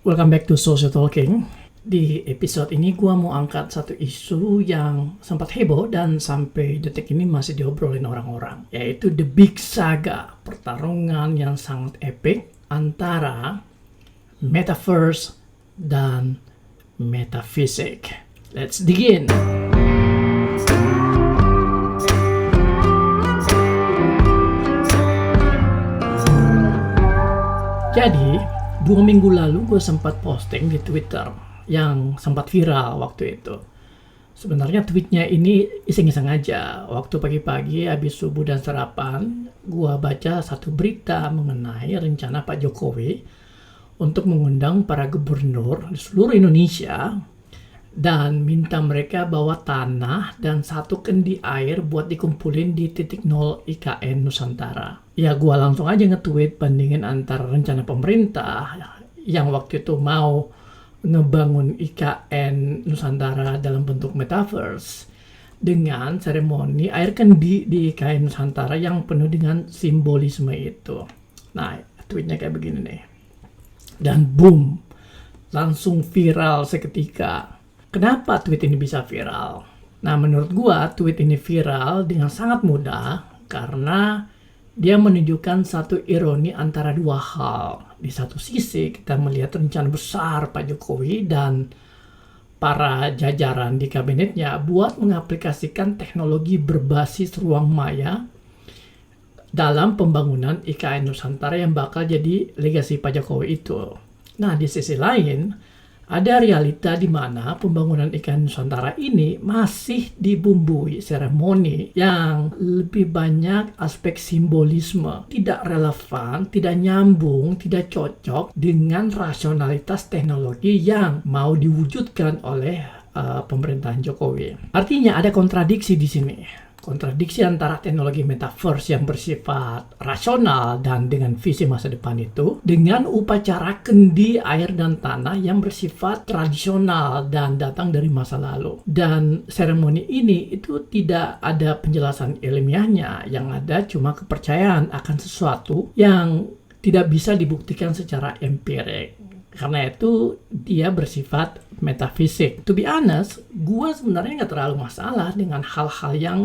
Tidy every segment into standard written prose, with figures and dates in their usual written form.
Welcome back to Social Talking. Di episode ini gue mau angkat satu isu yang sempat heboh dan sampai detik ini masih diobrolin orang-orang, yaitu The Big Saga, pertarungan yang sangat epic antara Metaverse dan Metaphysics. Let's begin. Jadi, 2 minggu lalu gue sempat posting di Twitter yang sempat viral waktu itu. Sebenarnya tweetnya ini iseng-iseng aja. Waktu pagi-pagi habis subuh dan sarapan, gue baca satu berita mengenai rencana Pak Jokowi untuk mengundang para gubernur di seluruh Indonesia dan minta mereka bawa tanah dan satu kendi air buat dikumpulin di titik 0 IKN Nusantara. Ya gue langsung aja nge-tweet bandingin antara rencana pemerintah yang waktu itu mau ngebangun IKN Nusantara dalam bentuk metaverse dengan seremoni air kendi di IKN Nusantara yang penuh dengan simbolisme itu. Nah, tweetnya kayak begini nih. Dan boom, langsung viral seketika. Kenapa tweet ini bisa viral? Nah, menurut gua tweet ini viral dengan sangat mudah karena dia menunjukkan satu ironi antara dua hal. Di satu sisi kita melihat rencana besar Pak Jokowi dan para jajaran di kabinetnya buat mengaplikasikan teknologi berbasis ruang maya dalam pembangunan IKN Nusantara yang bakal jadi legasi Pak Jokowi itu. Nah, di sisi lain, ada realita di mana pembangunan IKN Nusantara ini masih dibumbui seremoni yang lebih banyak aspek simbolisme, tidak relevan, tidak nyambung, tidak cocok dengan rasionalitas teknologi yang mau diwujudkan oleh pemerintahan Jokowi. Artinya ada kontradiksi di sini. Kontradiksi antara teknologi metaverse yang bersifat rasional dan dengan visi masa depan itu dengan upacara kendi air dan tanah yang bersifat tradisional dan datang dari masa lalu. Dan seremoni ini itu tidak ada penjelasan ilmiahnya, yang ada cuma kepercayaan akan sesuatu yang tidak bisa dibuktikan secara empirik. Karena itu dia bersifat metafisik. To be honest, gue sebenarnya nggak terlalu masalah dengan hal-hal yang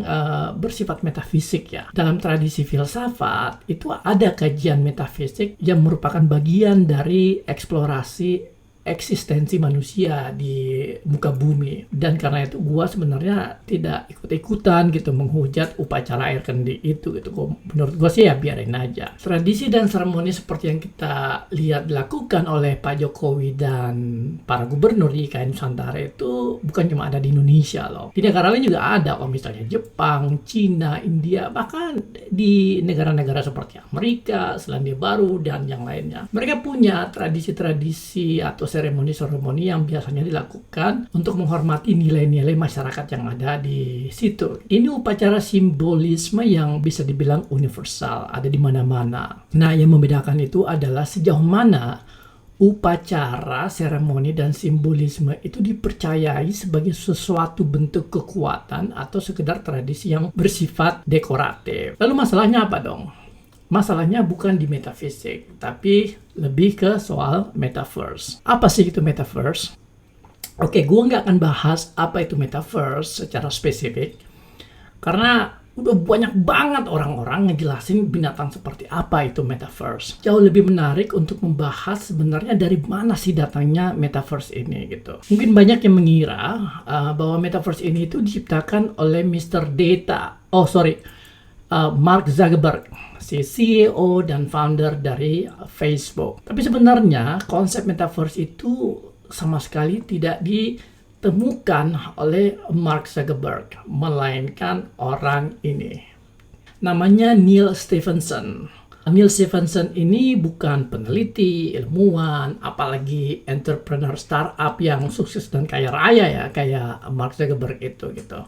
bersifat metafisik ya. Dalam tradisi filsafat itu ada kajian metafisik yang merupakan bagian dari eksplorasi eksistensi manusia di muka bumi. Dan karena itu gue sebenarnya tidak ikut-ikutan gitu menghujat upacara air kendi itu gitu. Menurut gue sih ya biarin aja. Tradisi dan seremoni seperti yang kita lihat dilakukan oleh Pak Jokowi dan para gubernur di IKN Nusantara itu bukan cuma ada di Indonesia loh. Di negara lain juga ada, misalnya Jepang, Cina, India, bahkan di negara-negara seperti Amerika, Selandia Baru, dan yang lainnya. Mereka punya tradisi-tradisi atau seremoni-seremoni yang biasanya dilakukan untuk menghormati nilai-nilai masyarakat yang ada di situ. Ini upacara simbolisme yang bisa dibilang universal, ada di mana-mana. Nah, yang membedakan itu adalah sejauh mana upacara, seremoni, dan simbolisme itu dipercayai sebagai sesuatu bentuk kekuatan atau sekedar tradisi yang bersifat dekoratif. Lalu masalahnya apa dong? Masalahnya bukan di metafisik, tapi lebih ke soal metaverse. Apa sih itu metaverse? Oke, gue nggak akan bahas apa itu metaverse secara spesifik, karena udah banyak banget orang-orang ngejelasin binatang seperti apa itu metaverse. Jauh lebih menarik untuk membahas sebenarnya dari mana sih datangnya metaverse ini gitu. Mungkin banyak yang mengira bahwa metaverse ini itu diciptakan oleh Mr. Data. Mark Zuckerberg, si CEO dan founder dari Facebook. Tapi sebenarnya konsep metaverse itu sama sekali tidak ditemukan oleh Mark Zuckerberg, melainkan orang ini. Namanya Neal Stephenson. Neal Stephenson ini bukan peneliti, ilmuwan, apalagi entrepreneur startup yang sukses dan kaya raya ya, kayak Mark Zuckerberg itu gitu.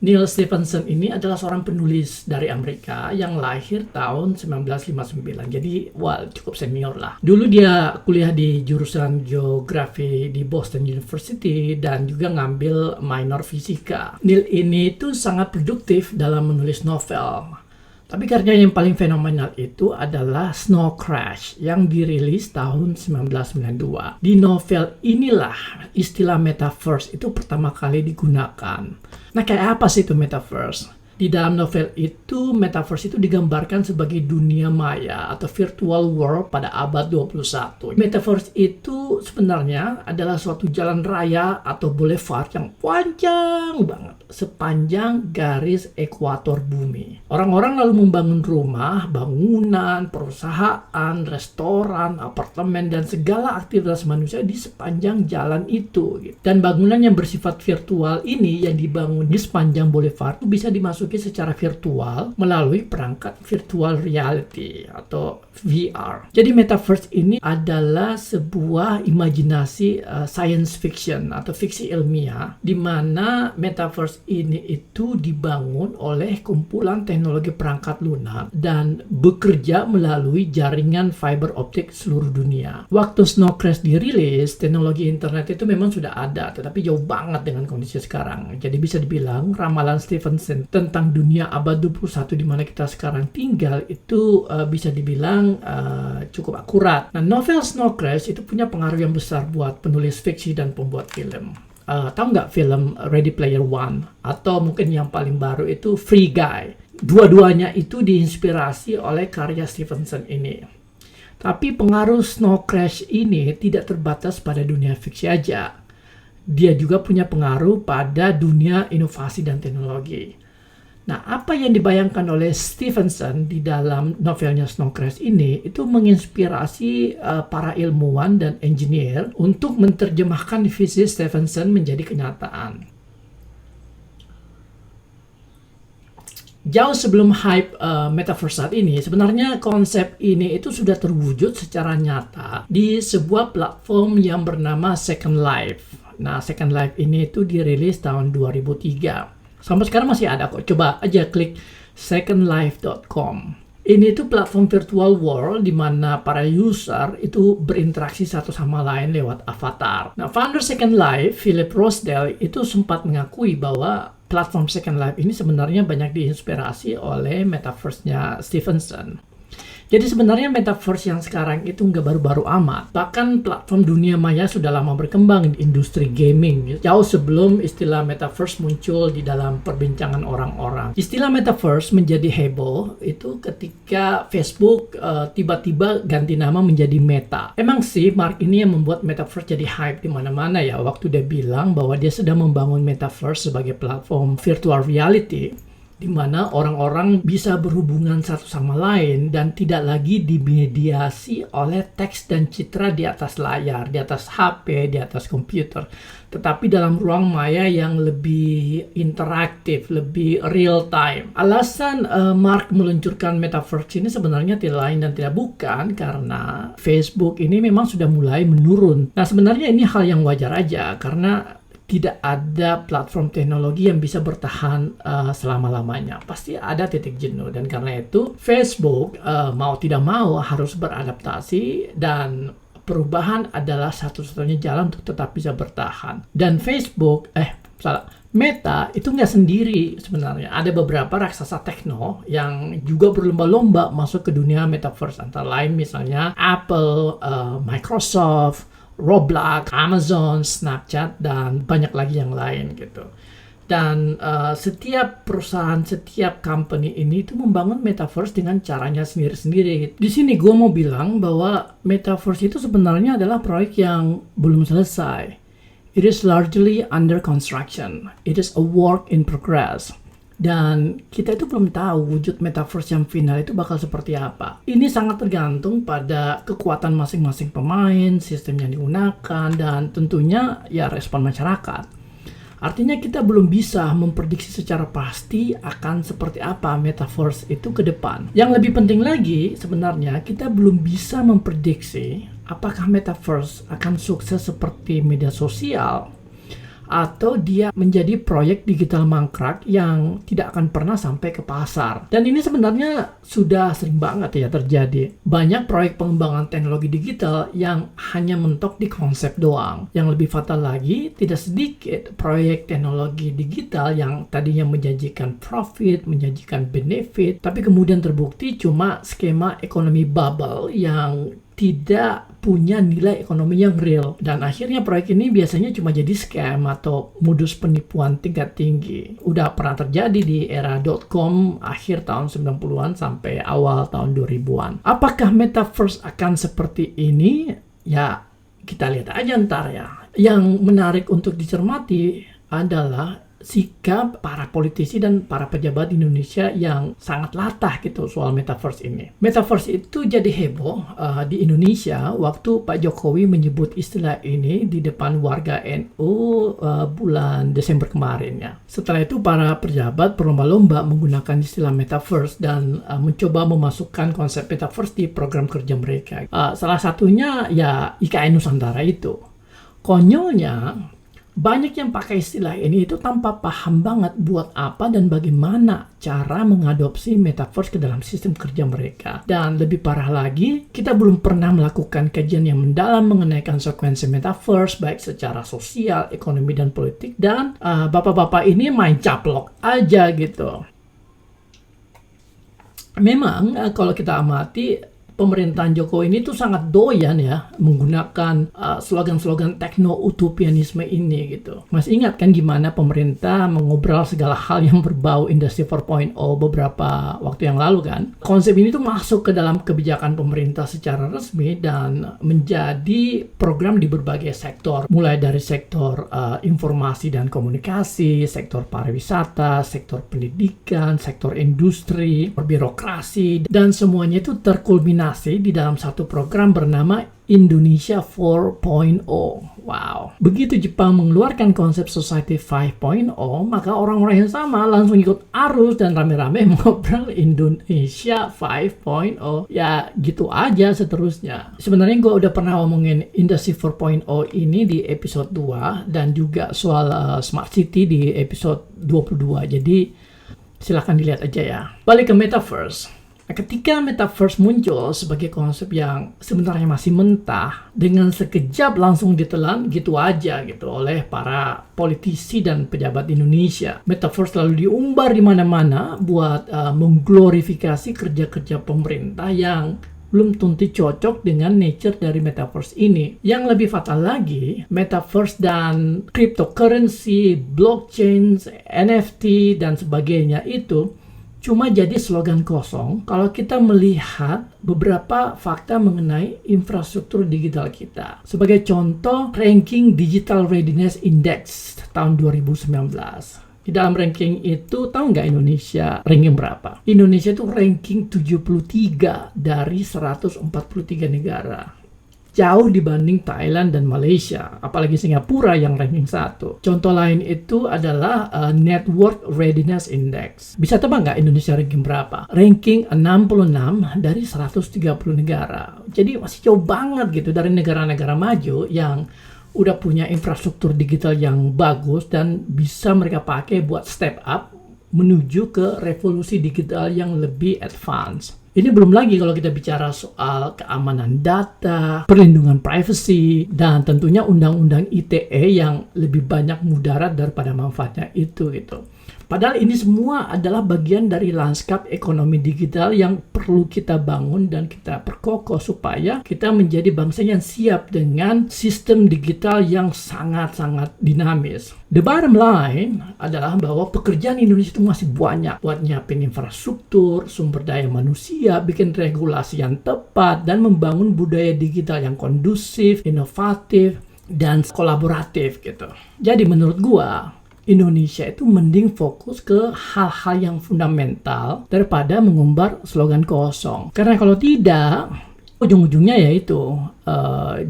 Neal Stephenson ini adalah seorang penulis dari Amerika yang lahir tahun 1959. Jadi, cukup senior lah. Dulu dia kuliah di jurusan geografi di Boston University dan juga ngambil minor fisika. Neal ini tuh sangat produktif dalam menulis novel. Tapi karya yang paling fenomenal itu adalah Snow Crash yang dirilis tahun 1992. Di novel inilah istilah metaverse itu pertama kali digunakan. Nah, kayak apa sih itu metaverse? Di dalam novel itu, metaverse itu digambarkan sebagai dunia maya atau virtual world pada abad 21. Metaverse itu sebenarnya adalah suatu jalan raya atau boulevard yang panjang banget, sepanjang garis ekuator bumi. Orang-orang lalu membangun rumah, bangunan, perusahaan, restoran, apartemen, dan segala aktivitas manusia di sepanjang jalan itu. Dan bangunan yang bersifat virtual ini yang dibangun di sepanjang boulevard itu bisa dimasuki secara virtual melalui perangkat virtual reality atau VR. Jadi metaverse ini adalah sebuah imajinasi science fiction atau fiksi ilmiah di mana metaverse ini itu dibangun oleh kumpulan teknologi perangkat lunak dan bekerja melalui jaringan fiber optik seluruh dunia. Waktu Snow Crash dirilis, teknologi internet itu memang sudah ada, tetapi jauh banget dengan kondisi sekarang. Jadi bisa dibilang ramalan Stephenson tentang dunia abad 21 di mana kita sekarang tinggal itu bisa dibilang cukup akurat. Nah, novel Snow Crash itu punya pengaruh yang besar buat penulis fiksi dan pembuat film. Tahu nggak film Ready Player One? Atau mungkin yang paling baru itu Free Guy. Dua-duanya itu diinspirasi oleh karya Stephenson ini. Tapi pengaruh Snow Crash ini tidak terbatas pada dunia fiksi aja. Dia juga punya pengaruh pada dunia inovasi dan teknologi. Nah, apa yang dibayangkan oleh Stephenson di dalam novelnya Snow Crash ini itu menginspirasi para ilmuwan dan engineer untuk menerjemahkan visi Stephenson menjadi kenyataan. Jauh sebelum hype metaverse saat ini, sebenarnya konsep ini itu sudah terwujud secara nyata di sebuah platform yang bernama Second Life. Nah, Second Life ini itu dirilis tahun 2003. Sampai sekarang masih ada kok. Coba aja klik secondlife.com. Ini itu platform virtual world di mana para user itu berinteraksi satu sama lain lewat avatar. Nah, founder Second Life, Philip Rosedale, itu sempat mengakui bahwa platform Second Life ini sebenarnya banyak diinspirasi oleh metaverse-nya Stephenson. Jadi sebenarnya metaverse yang sekarang itu nggak baru-baru amat. Bahkan platform dunia maya sudah lama berkembang di industri gaming. Jauh sebelum istilah metaverse muncul di dalam perbincangan orang-orang. Istilah metaverse menjadi heboh itu ketika Facebook tiba-tiba ganti nama menjadi Meta. Emang sih Mark ini yang membuat metaverse jadi hype di mana-mana ya. Waktu dia bilang bahwa dia sedang membangun metaverse sebagai platform virtual reality, di mana orang-orang bisa berhubungan satu sama lain dan tidak lagi dimediasi oleh teks dan citra di atas layar, di atas HP, di atas komputer, tetapi dalam ruang maya yang lebih interaktif, lebih real time. Alasan Mark meluncurkan metaverse ini sebenarnya tidak lain dan tidak bukan karena Facebook ini memang sudah mulai menurun. Nah, sebenarnya ini hal yang wajar aja karena tidak ada platform teknologi yang bisa bertahan selama-lamanya. Pasti ada titik jenuh dan karena itu Facebook mau tidak mau harus beradaptasi dan perubahan adalah satu-satunya jalan untuk tetap bisa bertahan. Dan Meta itu nggak sendiri sebenarnya. Ada beberapa raksasa tekno yang juga berlomba-lomba masuk ke dunia metaverse. Antara lain misalnya Apple, Microsoft, Roblox, Amazon, Snapchat, dan banyak lagi yang lain gitu. Dan setiap perusahaan, setiap company ini itu membangun metaverse dengan caranya sendiri-sendiri. Di sini gue mau bilang bahwa metaverse itu sebenarnya adalah proyek yang belum selesai. It is largely under construction. It is a work in progress. Dan kita itu belum tahu wujud metaverse yang final itu bakal seperti apa. Ini sangat tergantung pada kekuatan masing-masing pemain, sistem yang digunakan, dan tentunya ya respon masyarakat. Artinya kita belum bisa memprediksi secara pasti akan seperti apa metaverse itu ke depan. Yang lebih penting lagi sebenarnya kita belum bisa memprediksi apakah metaverse akan sukses seperti media sosial atau dia menjadi proyek digital mangkrak yang tidak akan pernah sampai ke pasar. Dan ini sebenarnya sudah sering banget ya terjadi. Banyak proyek pengembangan teknologi digital yang hanya mentok di konsep doang. Yang lebih fatal lagi, tidak sedikit proyek teknologi digital yang tadinya menjanjikan profit, menjanjikan benefit, tapi kemudian terbukti cuma skema ekonomi bubble yang tidak punya nilai ekonomi yang real, dan akhirnya proyek ini biasanya cuma jadi scam atau modus penipuan tingkat tinggi. Udah pernah terjadi di era .com akhir tahun 90-an sampai awal tahun 2000-an. Apakah metaverse akan seperti ini? Ya, kita lihat aja ntar ya. Yang menarik untuk dicermati adalah sikap para politisi dan para pejabat di Indonesia yang sangat latah gitu soal metaverse ini. Metaverse itu jadi heboh di Indonesia waktu Pak Jokowi menyebut istilah ini di depan warga NU bulan Desember kemarin ya. Setelah itu para pejabat berlomba-lomba menggunakan istilah metaverse dan mencoba memasukkan konsep metaverse di program kerja mereka. Salah satunya ya IKN Nusantara itu. Konyolnya, banyak yang pakai istilah ini itu tanpa paham banget buat apa dan bagaimana cara mengadopsi metaverse ke dalam sistem kerja mereka. Dan lebih parah lagi, kita belum pernah melakukan kajian yang mendalam mengenai konsekuensi metaverse baik secara sosial, ekonomi, dan politik. Dan bapak-bapak ini main caplok aja gitu. Memang kalau kita amati, pemerintahan Jokowi ini tuh sangat doyan ya menggunakan slogan-slogan tekno-utopianisme ini gitu. Masih ingat kan gimana pemerintah mengobrol segala hal yang berbau Industri 4.0 beberapa waktu yang lalu kan? Konsep ini tuh masuk ke dalam kebijakan pemerintah secara resmi dan menjadi program di berbagai sektor. Mulai dari sektor informasi dan komunikasi, sektor pariwisata, sektor pendidikan, sektor industri, birokrasi, dan semuanya itu terkulminasi di dalam satu program bernama Indonesia 4.0. Wow. Begitu Jepang mengeluarkan konsep Society 5.0, maka orang-orang yang sama langsung ikut arus dan rame-rame mengobrol Indonesia 5.0. Ya gitu aja seterusnya. Sebenarnya gue udah pernah ngomongin Industry 4.0 ini di episode 2 dan juga soal Smart City di episode 22. Jadi silahkan dilihat aja ya. Balik ke Metaverse. Ketika Metaverse muncul sebagai konsep yang sebenarnya masih mentah, dengan sekejap langsung ditelan gitu aja gitu oleh para politisi dan pejabat Indonesia. Metaverse lalu diumbar di mana-mana buat mengglorifikasi kerja-kerja pemerintah yang belum tentu cocok dengan nature dari Metaverse ini. Yang lebih fatal lagi, Metaverse dan cryptocurrency, blockchain, NFT, dan sebagainya itu cuma jadi slogan kosong kalau kita melihat beberapa fakta mengenai infrastruktur digital kita. Sebagai contoh, ranking Digital Readiness Index tahun 2019. Di dalam ranking itu, tahu nggak Indonesia ranking berapa? Indonesia itu ranking 73 dari 143 negara. Jauh dibanding Thailand dan Malaysia, apalagi Singapura yang ranking 1. Contoh lain itu adalah Network Readiness Index. Bisa tebak nggak Indonesia ranking berapa? Ranking 66 dari 130 negara. Jadi masih jauh banget gitu dari negara-negara maju yang udah punya infrastruktur digital yang bagus dan bisa mereka pakai buat step up menuju ke revolusi digital yang lebih advance. Ini belum lagi kalau kita bicara soal keamanan data, perlindungan privacy, dan tentunya undang-undang ITE yang lebih banyak mudarat daripada manfaatnya itu gitu. Padahal ini semua adalah bagian dari lanskap ekonomi digital yang perlu kita bangun dan kita perkokoh supaya kita menjadi bangsa yang siap dengan sistem digital yang sangat-sangat dinamis. The bottom line adalah bahwa pekerjaan Indonesia itu masih banyak buat nyiapin infrastruktur, sumber daya manusia, bikin regulasi yang tepat, dan membangun budaya digital yang kondusif, inovatif, dan kolaboratif gitu. Jadi menurut gua, Indonesia itu mending fokus ke hal-hal yang fundamental daripada mengumbar slogan kosong. Karena kalau tidak, ujung-ujungnya yaitu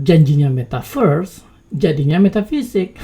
janjinya metaverse, jadinya metafisik.